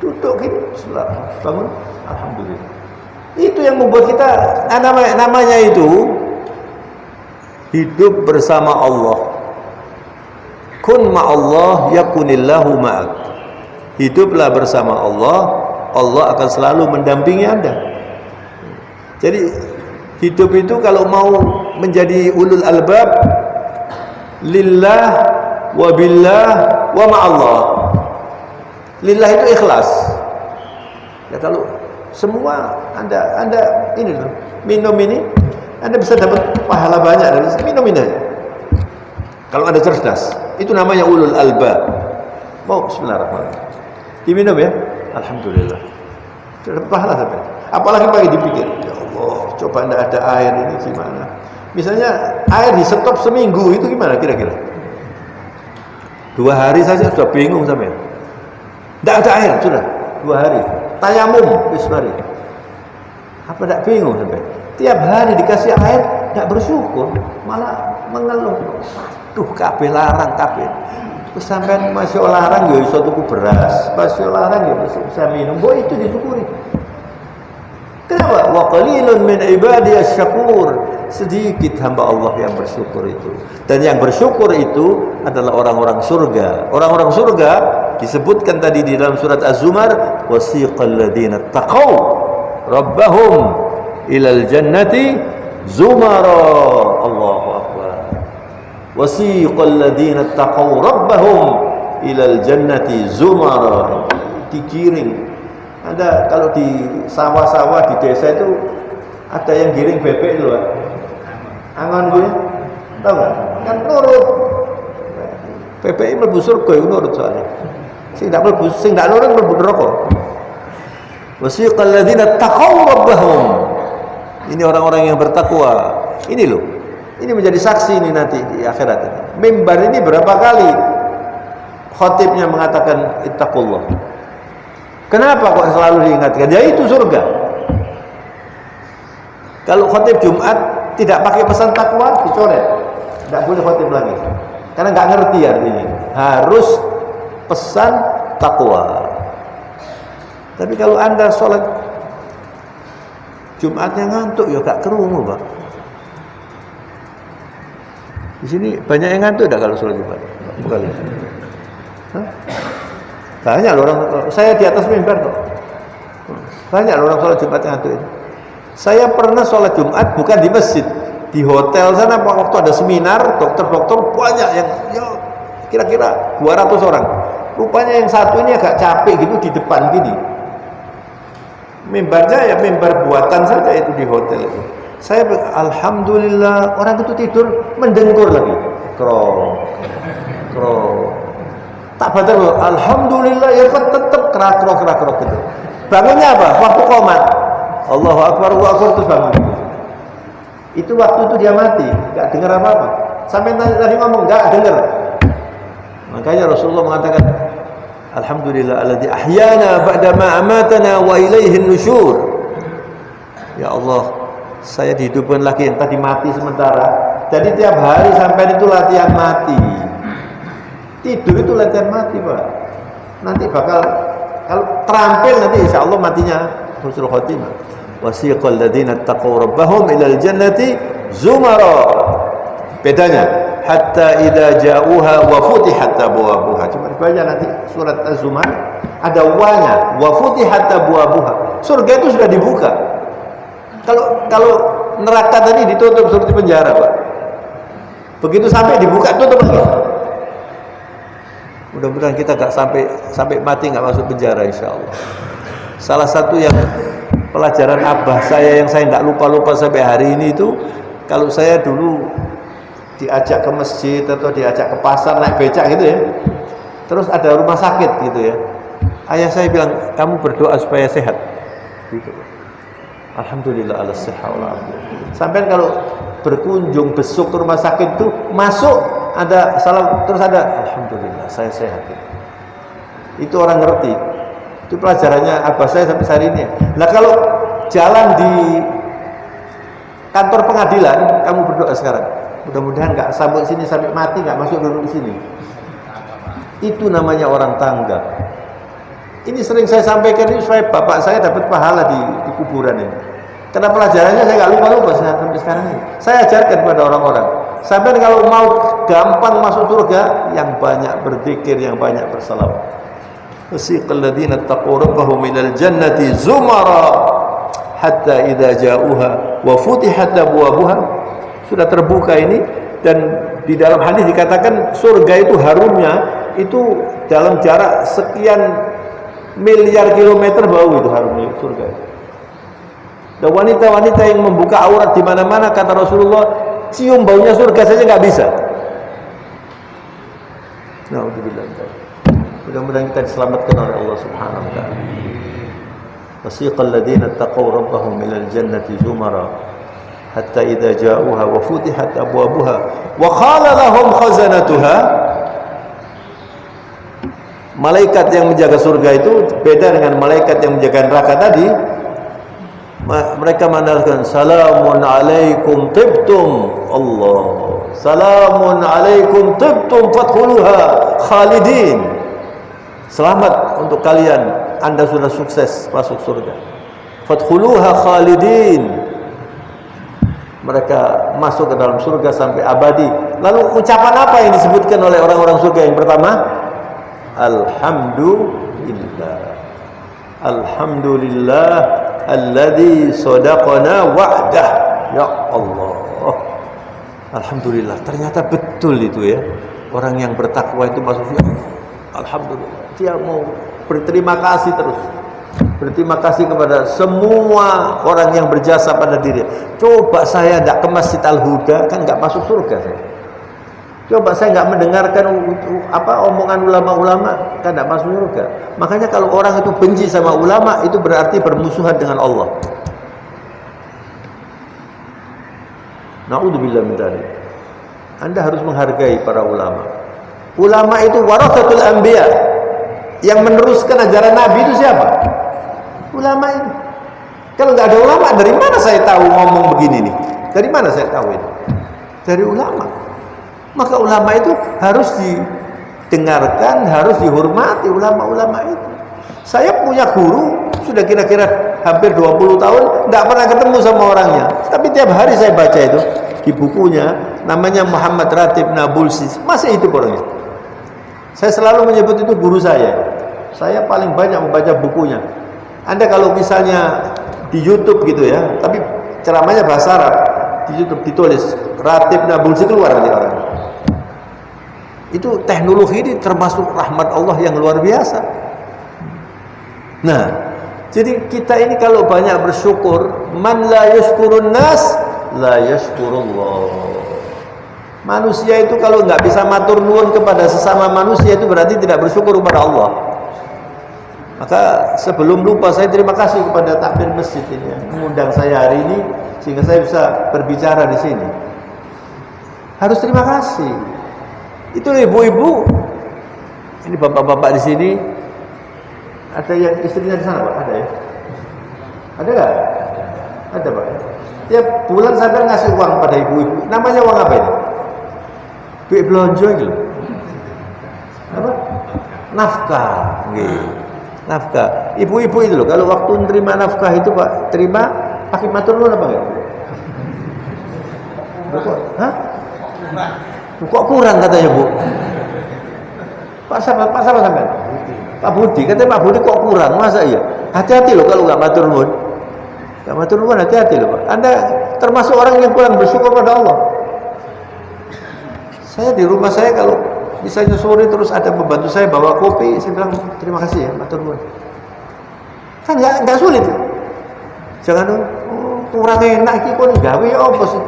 Duduk gini, bangun, alhamdulillah. Itu yang membuat kita namanya itu hidup bersama Allah. Kun ma'allah yakunillahu ma'ak. Hiduplah bersama Allah, Allah akan selalu mendampingi Anda. Jadi hidup itu kalau mau menjadi ulul albab, lillah wa billah wa ma'allah. Lillah itu ikhlas. Ya kalau semua Anda ini loh, minum ini Anda bisa dapat pahala banyak dari minum ini aja. Kalau Anda cerdas, itu namanya ulul albab. Mau bismillahirrahmanirrahim. Diminum ya, alhamdulillah. Sudah dapat pahala sampai. Apalagi pakai dipikir, ya Allah, coba Anda ada air ini gimana? Misalnya air di stop seminggu itu gimana kira-kira? 2 hari saja sudah bingung sampai. Tidak ada air sudah 2 hari. Tayamum bismari. Apa tidak bingung sampai? Tiap hari dikasih air tidak bersyukur, malah mengeluh. Duh, kabeh larang kabeh. Terus sampai masih larang ya iso tuku beras, masih larang ya bisa minum. Boh itu disyukuri. Kenapa? Wa qalilun min ibadiyas syakur. Sedikit hamba Allah yang bersyukur itu. Dan yang bersyukur itu adalah orang-orang surga. Orang-orang surga disebutkan tadi di dalam surat Az-Zumar, wasiqal ladzina taqaw rabbahum ilal jannati zumara. Allahu akbar. Wasiqal ladzina taqaw rabbahum ilal jannati zumara. Digiring. Anda kalau di sawah-sawah di desa itu ada yang giring bebek itu, Pak. Angon gue, tahu nggak? Kan nurut. Bebek mlebu surga itu nurut soalnya. Sing ndak mlebu, sing ndak nurut mlebu neraka. Wasiqal ladzina taqaw rabbahum. Ini orang-orang yang bertakwa. Ini loh. Ini menjadi saksi ini nanti di akhirat ini. Mimbar ini berapa kali khatibnya mengatakan ittaqullah. Kenapa kok selalu diingatkan? Ya itu surga. Kalau khatib Jumat tidak pakai pesan takwa, dicoret. Tidak boleh khatib lagi. Karena nggak ngerti artinya. Harus pesan takwa. Tapi kalau Anda sholat Jumatnya ngantuk, ya gak kerungu, Pak. Di sini banyak yang ngantuk dah kalau sholat Jumat. Bukan ya? Banyak loh orang. Saya di atas mimbar kok. Banyak loh orang sholat Jumat yang ngantuk itu. Saya pernah sholat Jumat bukan di masjid, di hotel sana waktu ada seminar dokter-dokter banyak yang ya kira-kira 200 orang. Rupanya yang satu ini agak capek gitu di depan gini. Mimbarnya ya mimbar buatan saja itu di hotel itu. Saya alhamdulillah orang itu tidur mendengkur lagi. Kro. Tak batal loh. Alhamdulillah ya tetap kerak-kerak gitu. Bangunnya apa? Waktu qomat. Allahu Akbar terus bangun. Itu waktu itu dia mati, enggak dengar apa-apa. Sampai tadi ngomong enggak dengar. Makanya Rasulullah mengatakan, alhamdulillah alladzi ahyana ba'da ma amatana wa ilaihin nusyur. Ya Allah, saya dihidupkan lagi yang tadi mati sementara. Jadi tiap hari sampai itu latihan mati. Tidur itu latihan mati, Pak. Nanti bakal kalau terampil nanti insya Allah matinya husnul khotimah. Wasiqal ladzina taqaw rabbahum ilal jannati zumara. Bedanya hatta idza ja'uha wa futihat abwabuha. Coba baca nanti surat Az-Zumar ada wa-nya wa futihat abwabuha. Surga itu sudah dibuka. Kalau neraka tadi ditutup seperti penjara, Pak. Begitu sampai dibuka tutup lagi. Mudah-mudahan kita enggak sampai mati enggak masuk penjara insyaallah. Salah satu yang pelajaran abah saya yang saya enggak lupa sampai hari ini itu, kalau saya dulu diajak ke masjid atau diajak ke pasar naik becak gitu ya. Terus ada rumah sakit gitu ya. Ayah saya bilang, "Kamu berdoa supaya sehat." Gitu. Alhamdulillah ala sihha wal afiyah. Sampai kalau berkunjung besok ke rumah sakit itu masuk ada salam terus ada alhamdulillah saya sehat. Itu orang ngerti. Itu pelajarannya abah saya sampai hari ini. Nah kalau jalan di kantor pengadilan kamu berdoa sekarang. Mudah-mudahan nggak sampai sini sampai mati nggak masuk dulu di sini. Itu namanya orang tangga. Ini sering saya sampaikan ini supaya bapak saya dapat pahala di kuburan ini. Karena pelajarannya saya nggak lupa sampai sekarang ini. Saya ajarkan kepada orang-orang. Sampai kalau mau gampang masuk surga, yang banyak berzikir, yang banyak bersalawat. Wasiqal ladzina taqaw rabbahum ilal jannati zumara hatta idza ja'uha wa futihat abwabuha. Sudah terbuka ini dan di dalam hadis dikatakan surga itu harumnya itu dalam jarak sekian miliar kilometer bau itu harumnya surga. Dan wanita-wanita yang membuka aurat di mana-mana kata Rasulullah cium baunya surga saja nggak bisa. Nauzubillah. Mudah-mudahan kita diselamatkan oleh Allah Subhanahu wa taala. Wasiqal ladzina taqaw rabbahum ilal jannati zumara hatta idza ja'uha wa futihat abwabuha wa qala lahum khazanatuha. Malaikat yang menjaga surga itu beda dengan malaikat yang menjaga neraka tadi. Mereka mengatakan salamun alaikum tibtum. Allah, salamun alaikum tibtum fadkhuluha khalidin. Selamat untuk kalian, Anda sudah sukses masuk surga. Fadkhuluha khalidin. Mereka masuk ke dalam surga sampai abadi. Lalu ucapan apa yang disebutkan oleh orang-orang surga yang pertama? Alhamdulillah. Alhamdulillah alladzi sadaqana wa'dah. Ya Allah. Alhamdulillah, ternyata betul itu ya. Orang yang bertakwa itu masuk surga. Alhamdulillah. Dia mau berterima kasih terus. Berterima kasih kepada semua orang yang berjasa pada diri. Coba saya tidak ke Masjid Al-Huda kan nggak masuk surga saya. Coba saya nggak mendengarkan omongan ulama-ulama kan nggak masuk surga. Makanya kalau orang itu benci sama ulama itu berarti bermusuhan dengan Allah. Na'udzubillah min dzalik. Anda harus menghargai para ulama. Ulama itu warathatul anbiya. Yang meneruskan ajaran Nabi itu siapa? Ulama ini. Kalau nggak ada ulama, dari mana saya tahu ngomong begini nih? Dari mana saya tahu itu? Dari ulama. Maka ulama itu harus didengarkan, harus dihormati ulama-ulama itu. Saya punya guru sudah kira-kira hampir 20 tahun nggak pernah ketemu sama orangnya. Tapi tiap hari saya baca itu di bukunya, namanya Muhammad Ratib Nabulsi. Masih itu orangnya. Saya selalu menyebut itu guru saya. Saya paling banyak membaca bukunya. Anda kalau misalnya di YouTube gitu ya, tapi ceramahnya bahasa Arab, ditulis Ratib Nabulsi, keluar nanti orang. Itu teknologi ini termasuk rahmat Allah yang luar biasa. Nah, jadi kita ini kalau banyak bersyukur, man la yashkurun nas la yashkurullah. Manusia itu kalau nggak bisa matur nuwun kepada sesama manusia, itu berarti tidak bersyukur kepada Allah. Maka sebelum lupa, saya terima kasih kepada takmir masjid ini yang mengundang saya hari ini sehingga saya bisa berbicara di sini. Harus terima kasih. Itu ibu-ibu, ini bapak-bapak di sini. Ada yang istrinya di sana, Pak? Ada ya? Ada nggak? Ada, Pak. Tiap bulan saya ngasih uang pada ibu-ibu. Namanya uang apa ini? Duit belanja gitu. Apa? Nafkah. Gitu. Nafkah. Ibu-ibu itu loh, kalau waktu nerima nafkah itu, Pak, terima pakai matur nuwun apa enggak? Hah? Kok kurang katanya, Bu? Pak siapa sampean? Pak Budi, katanya Pak Budi kok kurang, masa iya? Hati-hati loh kalau nggak matur nuwun. Nggak matur nuwun, hati-hati loh, Pak. Anda termasuk orang yang kurang bersyukur pada Allah. Saya di rumah saya kalau misalnya sore terus ada pembantu saya bawa kopi, saya bilang terima kasih ya, matur nuwun. Kan nggak sulit. Jangan kurang enak iki kok gawe ya apa sih?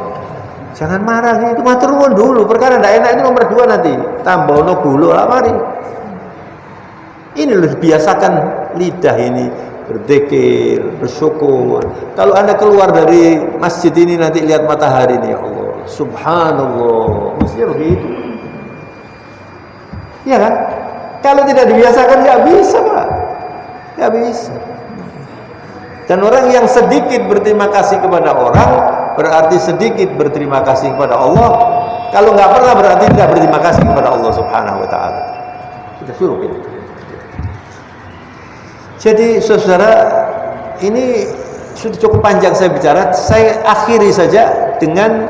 Jangan marah gitu, matur nuwun dulu. Perkara ndak enak itu nomor 2 nanti. Tambahno gula lah mari. Ini loh, biasakan lidah ini berzikir, bersyukur. Kalau Anda keluar dari masjid ini nanti lihat matahari ini, ya Allah, subhanallah, mestinya begitu. Iya kan? Kalau tidak dibiasakan nggak bisa, Pak. Nggak bisa. Dan orang yang sedikit berterima kasih kepada orang berarti sedikit berterima kasih kepada Allah. Kalau nggak pernah berarti tidak berterima kasih kepada Allah Subhanahu wa taala. Kita suruh ini. Jadi saudara, ini sudah cukup panjang saya bicara. Saya akhiri saja dengan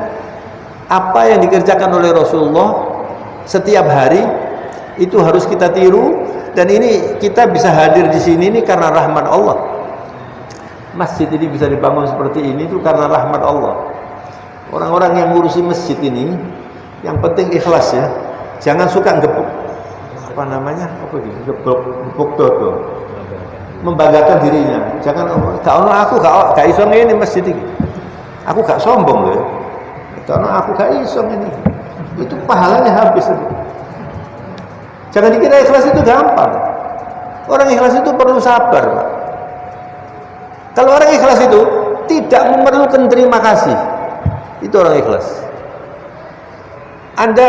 apa yang dikerjakan oleh Rasulullah setiap hari. Itu harus kita tiru. Dan ini kita bisa hadir di sini ini karena rahmat Allah. Masjid ini bisa dibangun seperti ini itu karena rahmat Allah. Orang-orang yang ngurusi masjid ini, yang penting ikhlas ya. Jangan suka gepuk. Apa namanya? Apa gitu? Gepuk dodo. Membanggakan dirinya. Jangan aku gak iso ngene masjid iki. Aku gak sombong loh. Karena aku gak iso ngene. Itu pahalanya habis. Jangan dikira ikhlas itu gampang. Orang ikhlas itu perlu sabar, Pak. Kalau orang ikhlas itu tidak memerlukan terima kasih. Itu orang ikhlas. Anda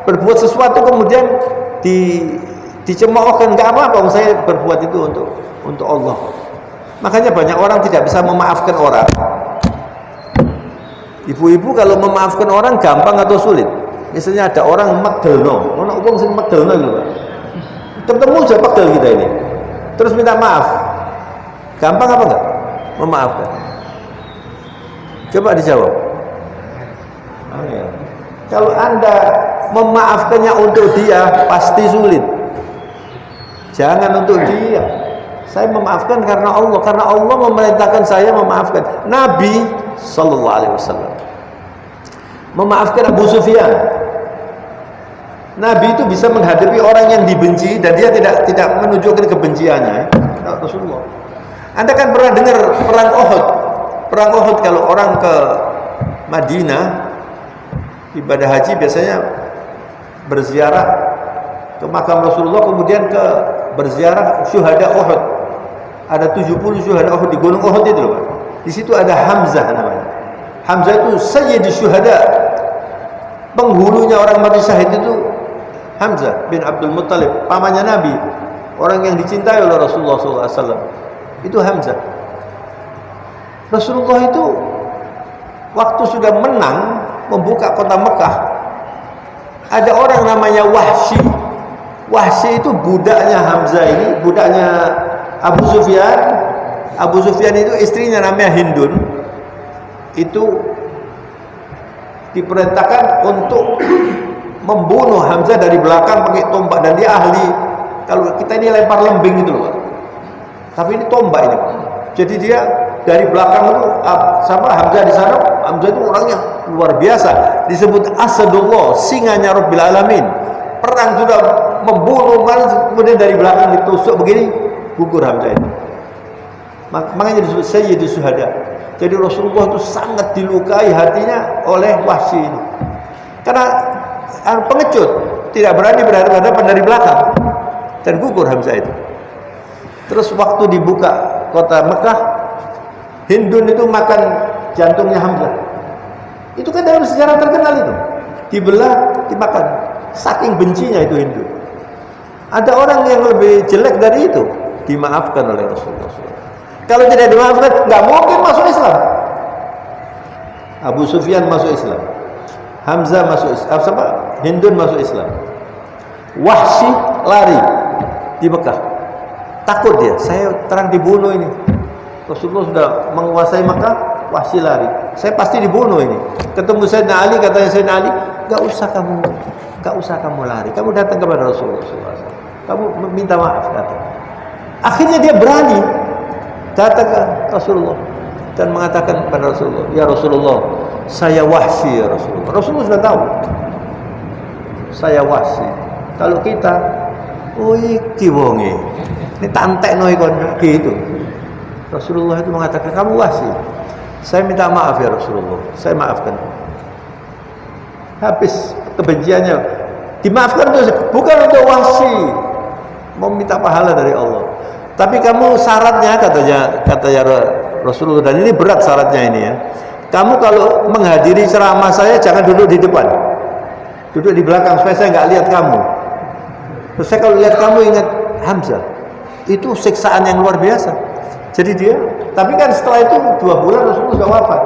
berbuat sesuatu kemudian dicemoohkan, nggak apa-apa, saya berbuat itu untuk Allah. Makanya banyak orang tidak bisa memaafkan orang. Ibu-ibu kalau memaafkan orang gampang atau sulit? Misalnya ada orang megelno, ono wong sing megelno lho, Pak. Ketemu aja pegel kita ini. Terus minta maaf. Gampang apa enggak? Memaafkan. Coba dijawab. Kalau Anda memaafkannya untuk dia pasti sulit. Jangan untuk dia. Saya memaafkan karena Allah memerintahkan saya memaafkan. Nabi sallallahu alaihi wasallam memaafkan Abu Sufyan. Nabi itu bisa menghadapi orang yang dibenci dan dia tidak menunjukkan kebenciannya. Rasulullah. Anda kan pernah dengar perang Uhud. Perang Uhud kalau orang ke Madinah ibadah haji biasanya berziarah ke makam Rasulullah, kemudian berziarah syuhada Uhud. Ada 70 syuhada Uhud di Gunung Uhud itu loh, Pak. Di situ ada Hamzah namanya. Hamzah itu sayyidus syuhada. Penghulunya orang mati syahid itu Hamzah bin Abdul Muttalib, pamannya Nabi. Orang yang dicintai oleh Rasulullah SAW. Itu Hamzah. Rasulullah itu waktu sudah menang membuka kota Mekah, ada orang namanya Wahsy. Wahsy itu budaknya Hamzah ini, budaknya Abu Sufyan. Abu Sufyan itu istrinya namanya Hindun. Itu diperintahkan untuk membunuh Hamzah dari belakang pakai tombak, dan dia ahli. Kalau kita ini lempar lembing gitu loh, Pak. Tapi ini tombak ini. Jadi dia dari belakang itu sama Hamzah di sana. Hamzah itu orangnya luar biasa, disebut Asadullah, singanya Rabbil Alamin. Perang sudah membunuh, kemudian dari belakang ditusuk begini, gugur Hamzah itu. Makanya disebut Sayyidus Syuhada. Jadi Rasulullah itu sangat dilukai hatinya oleh Wahsy ini, karena pengecut, tidak berani berhadapan dari belakang, dan gugur Hamzah itu. Terus waktu dibuka kota Mekah, Hindun itu makan jantungnya Hamzah. Itu kan dalam sejarah terkenal itu, dibelah, dimakan. Saking bencinya itu Hindun. Ada orang yang lebih jelek dari itu, dimaafkan oleh Rasulullah SAW. Kalau tidak dimaafkan, nggak mungkin masuk Islam. Abu Sufyan masuk Islam, Hamzah masuk Islam, Hindun masuk Islam. Wahsy lari di Mekah, takut dia, saya terang dibunuh ini. Rasulullah sudah menguasai Mekah, Wahsy lari, saya pasti dibunuh ini. Ketemu Sayyidina Ali, katanya Sayyidina Ali, nggak usah kamu lari, kamu datang kepada Rasulullah SAW, kamu minta maaf, datang. Akhirnya dia berani datang ke Rasulullah dan mengatakan kepada Rasulullah, ya Rasulullah, saya Wahsy ya Rasulullah. Rasulullah sudah tahu, saya Wahsy. Kalau kita, iki wonge, ini tantek noi kon gitu. Rasulullah itu mengatakan, kamu Wahsy, saya minta maaf ya Rasulullah, saya maafkan. Habis kebenciannya, dimaafkan itu bukan untuk Wahsy mau minta pahala dari Allah, tapi kamu syaratnya, katanya Rasulullah, dan ini berat syaratnya ini ya. Kamu kalau menghadiri ceramah saya jangan duduk di depan, duduk di belakang supaya saya nggak lihat kamu. Terus saya kalau lihat kamu ingat Hamzah, itu siksaan yang luar biasa. Jadi dia, tapi kan setelah itu 2 bulan Rasulullah sudah wafat.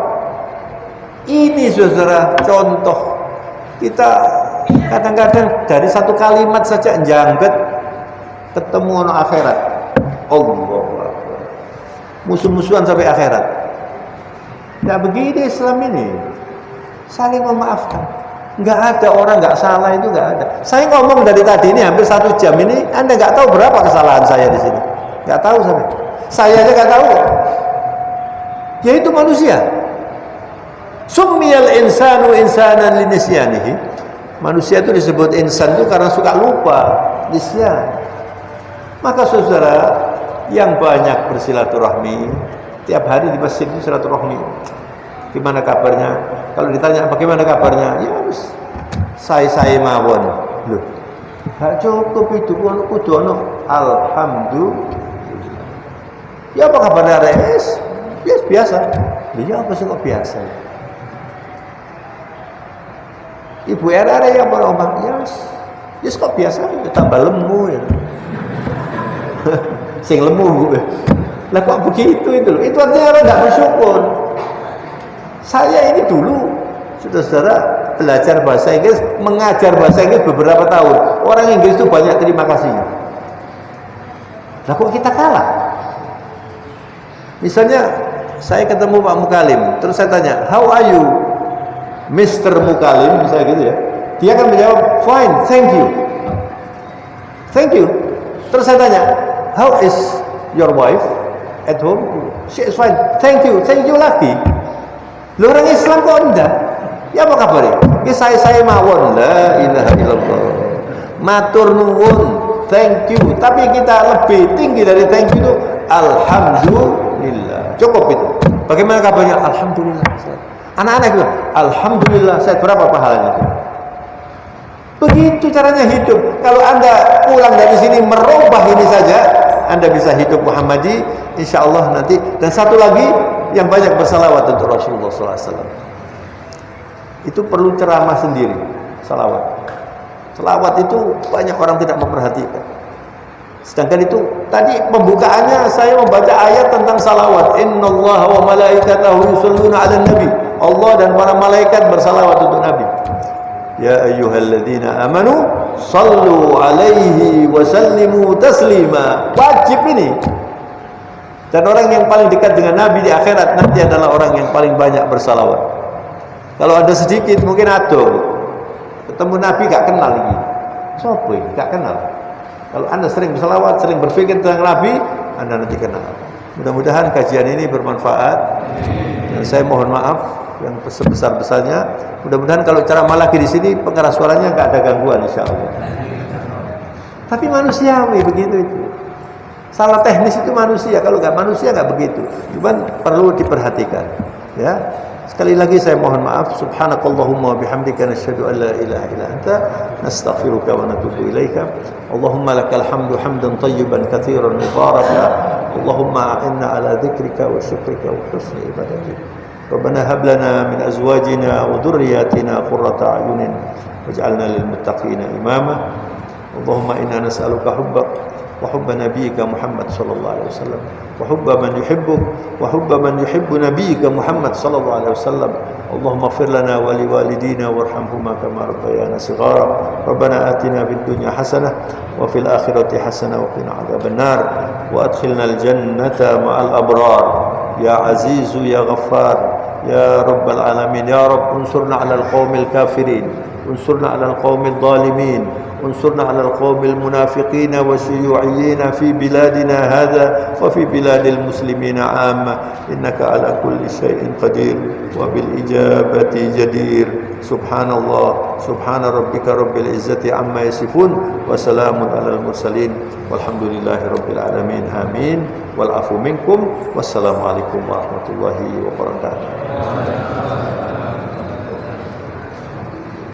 Ini saudara contoh, kita kadang-kadang dari satu kalimat saja jangget ketemu ono akhirat. Allah, musuh-musuhan sampai akhirat. Nah begini Islam ini, saling memaafkan. Nggak ada orang nggak salah, itu nggak ada. Saya ngomong dari tadi ini hampir 1 jam ini, Anda nggak tahu berapa kesalahan saya di sini. Nggak tahu sampai. Saya aja nggak tahu. Ya itu manusia. Summiyal insanu insanan linisyanihi. Manusia itu disebut insan itu karena suka lupa, nisyan. Maka saudara yang banyak bersilaturahmi, tiap hari di masjid itu silaturahmi. Gimana kabarnya? Kalau ditanya bagaimana kabarnya, ya wis saya mawon. Loh, gak cukup itu, kudu ono alhamdulillah. Ya apa kabarnya res? Ya biasa. Ya apa sih kok biasa? Ibu era ya apa omah? Ya kok biasa, ya tambah lemu ya. Sing lemu. Lah kok begitu itu loh. Itu artinya orang nggak bersyukur. Saya ini dulu saudara belajar bahasa Inggris, mengajar bahasa Inggris beberapa tahun. Orang Inggris itu banyak terima kasihnya. Lah kok kita kalah? Misalnya saya ketemu Pak Mukalim, terus saya tanya, how are you, Mr. Mukalim, misalnya gitu ya. Dia akan menjawab, fine, thank you. Thank you. Terus saya tanya, how is your wife at home? She is fine, thank you lagi. Lu orang Islam kok enggak? Ya apa kabarnya? Ya saya mawon, la ilaha illallah. Matur nuwun, thank you. Tapi kita lebih tinggi dari thank you itu alhamdulillah. Cukup itu. Bagaimana kabarnya? Alhamdulillah. Anak-anak itu, alhamdulillah. Saya berapa pahalanya? Begitu caranya hidup. Kalau Anda pulang dari sini merubah ini saja, Anda bisa hidup Muhammadi, insya Allah nanti. Dan satu lagi, yang banyak bersalawat untuk Rasulullah SAW. Itu perlu ceramah sendiri, salawat. Salawat itu banyak orang tidak memperhatikan. Sedangkan itu tadi pembukaannya saya membaca ayat tentang salawat. Innallaha wa malaikatahu yusholluna 'alan nabi. Allah dan para malaikat bersalawat untuk Nabi. Ya ayyuhalladzina amanu sallu 'alaihi wa sallimu taslima. Wajib ini. Dan orang yang paling dekat dengan Nabi di akhirat nanti adalah orang yang paling banyak bersalawat. Kalau ada sedikit mungkin ada ketemu Nabi gak kenal lagi. Sopo ini gak kenal. Kalau Anda sering bersalawat, sering berpikir tentang Nabi, Anda nanti kenal. Mudah-mudahan kajian ini bermanfaat. Dan saya mohon maaf yang sebesar-besarnya. Mudah-mudahan kalau ceramah lagi di sini pengeras suaranya nggak ada gangguan, insyaallah. Tapi manusiawi begitu itu. Salah teknis itu manusia. Kalau nggak manusia nggak begitu. Cuman perlu diperhatikan. Ya. Sekali lagi saya mohon maaf. Subhanakallahumma wa bihamdika nasyhadu an la ilaha illa anta nastaghfiruka wa natubu ilaika. Allahumma lakal hamdu hamdan tayyiban katsiran mubarakan. Allahumma a'inna ala dzikrika wa syukrika wa husni ibadatik. Rabbana hab lana min azwajina wa dhurriyyatina qurrata a'yunin waj'alna lil muttaqina imama. Allahumma inna nas'aluka hubbak wa hubba nabiyyika Muhammad sallallahu alaihi wasallam wa hubba man yuhibbuk wa hubba man yuhibbu nabiyyika Muhammad sallallahu alaihi wasallam. Allahumma ighfir lana wa liwalidina warhamhuma kama rabbayana shighara. Rabbana atina fid dunya hasanah wa fil akhirati hasanah wa qina adzabannar wa adkhilna al jannata ma'al abrar ya azizu ya ghaffar ya rabbal alamin. Ya rabb unsurna 'alal qaumil kafirin unsurna 'alal qaumil zalimin انصرنا على القوم المنافقين والشيوعيين في بلادنا هذا وفي بلاد المسلمين عامة إنك على كل شيء قدير وبالإجابة جدير. سبحان الله سبحان ربك رب العزة عما يصفون وسلام على المرسلين والحمد لله رب العالمين آمين والعفو منكم والسلام عليكم ورحمة الله وبركاته.